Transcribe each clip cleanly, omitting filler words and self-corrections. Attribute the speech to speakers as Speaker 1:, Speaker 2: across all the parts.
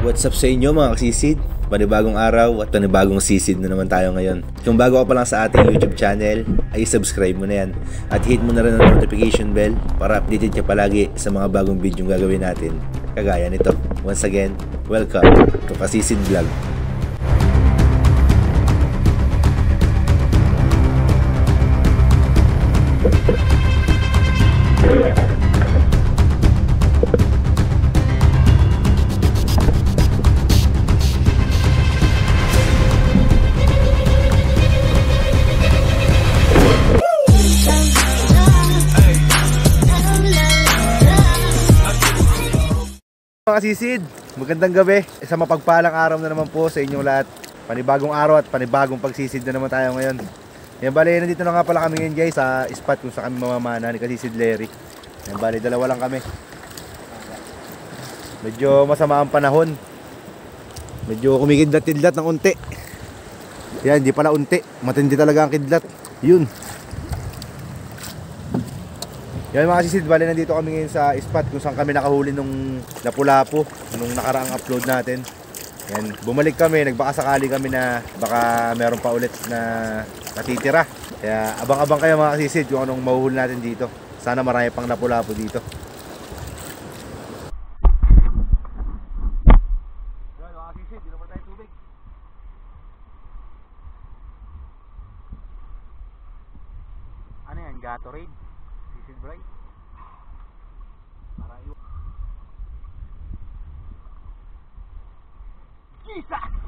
Speaker 1: What's up sa inyo mga kasisid? Panibagong araw at panibagong sisid na naman tayo ngayon. Kung bago ka pa lang sa ating YouTube channel, ay subscribe mo na yan. At hit mo na rin ang notification bell para updated ka palagi sa mga bagong video gagawin natin. Kagaya nito. Once again, welcome to Kasisid Vlog. Mga sisid, magandang gabi. Sa mapagpalang araw na naman po sa inyong lahat. Panibagong araw at panibagong pagsisid na naman tayo ngayon. Yan bali, nandito na nga pala kami ngayon guys sa spot kung saan kami mamamana ni Kasisid Larry. Yan bali, dalawa lang kami. Medyo masama ang panahon. Medyo kumikidlat-kidlat ng unti. Yan, hindi pala unti. Matindi talaga ang kidlat. Yun. Yan mga sisid, bali nandito kami ngayon sa spot kung saan kami nakahuli nung lapu-lapu nung nakaraang upload natin. Yan, bumalik kami, nagbakasakali kami na baka meron pa ulit na natitira. Kaya abang-abang kayo mga sisid kung anong mahuhuli natin dito. Sana marami pang lapu-lapu dito. Yan mga sisid, dito pa tayo tubig. Ano yan, Gatorade? Bright. Jesus!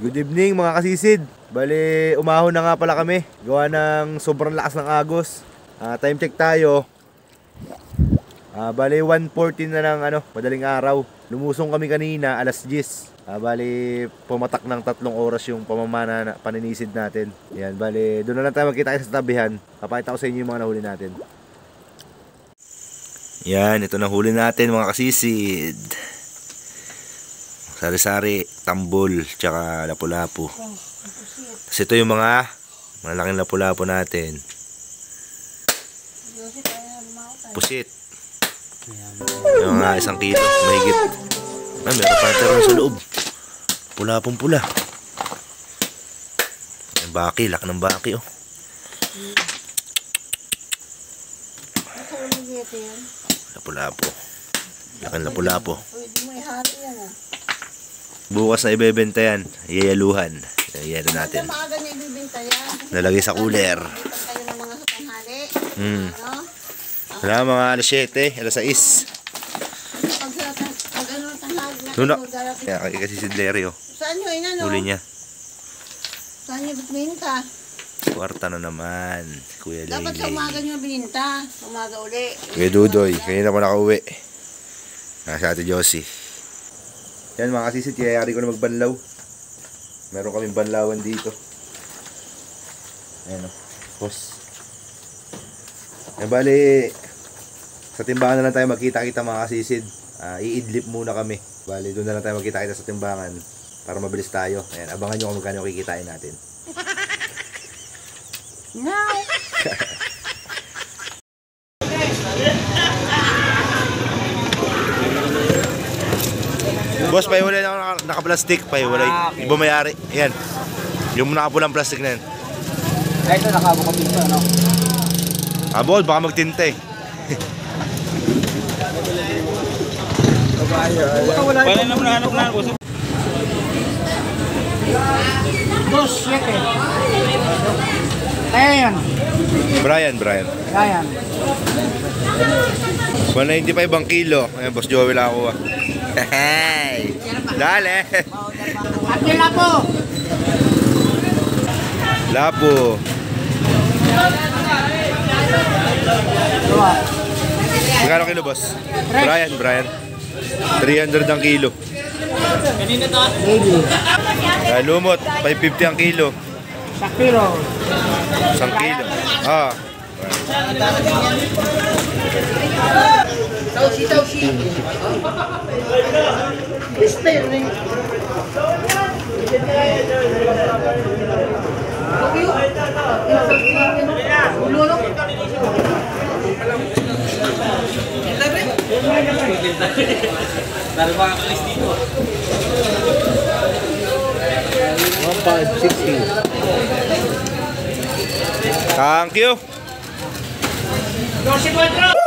Speaker 1: Good evening mga kasisid. Bali, umahon na nga pala kami. Gawa ng sobrang lakas ng agos. Time check tayo. Bali, 1:14 na ng madaling araw. Lumusong kami kanina, alas 10. Bali, pumatak ng 3 oras yung pamamana na paninisid natin. Yan, bali, doon na lang tayo magkita sa tabihan. Papakita ko sa inyo yung mga nahuli natin. Yan, ito na huli natin mga kasisid. Sari-sari, tambol, tsaka lapu-lapu. Tapos ito yung mga malaking lapu-lapu natin. Pusit. Yung mga 1 kilo, mahigit. Meron pa natin sa loob. Pula-pong pula. Yung baki, laki ng baki oh. Lapu-lapu. Laki ng lapu-lapu. Bukas na ibebenta yan. Iyayaluhan. Iyayalu natin. Nalagay sa cooler. Wala mga alas 7, alas 6. Nuna. Kaya kasi si Lerio.
Speaker 2: Saan nyo inano?
Speaker 1: Huli niya.
Speaker 2: Saan nyo bininta?
Speaker 1: Kwarta na naman. Kuya Lele.
Speaker 2: Dapat sa umaga nyo bininta. Umaga uli.
Speaker 1: Kuya Dudoy. Kanina pa nakauwi. Si Ate Josie. Yan mga kasisit. Kayayari ko na magbanlaw. Meron kaming banlawan dito. Ayan o. Pos. Bali, sa timbangan na lang tayo magkita-kita mga kasisid. I-idlip muna kami. Bali, doon na lang tayo magkita-kita sa timbangan para mabilis tayo. Ayan, abangan nyo kung magkano kikitain natin.
Speaker 2: No!
Speaker 1: Boss, pahiwalay na ako naka-plastic. Pahiwalay.
Speaker 3: Okay.
Speaker 1: Iba mayari. Ayan. Yung nakapulang plastic na yan.
Speaker 3: Ito nakabuka pinto, no?
Speaker 1: Boss, baka magtinta eh.
Speaker 3: Wala naman nahanap na, boss. Boss, 7. Kaya yan.
Speaker 1: Brian.
Speaker 3: Kaya yan.
Speaker 1: 195 ang kilo. Ayan, Boss Joey lang ako. Hey! Dale!
Speaker 3: Ate Lapo!
Speaker 1: Lapo. Magkano kilo, boss? Brian. 300 ang kilo.
Speaker 3: Kanina to? Baby.
Speaker 1: Lumot, 550 ang kilo.
Speaker 3: Sakiro.
Speaker 1: 1 kilo.
Speaker 2: Tausi. Mister ring.
Speaker 3: Dari mga kalis dito.
Speaker 1: 1,560. Thank you.
Speaker 3: 12.4.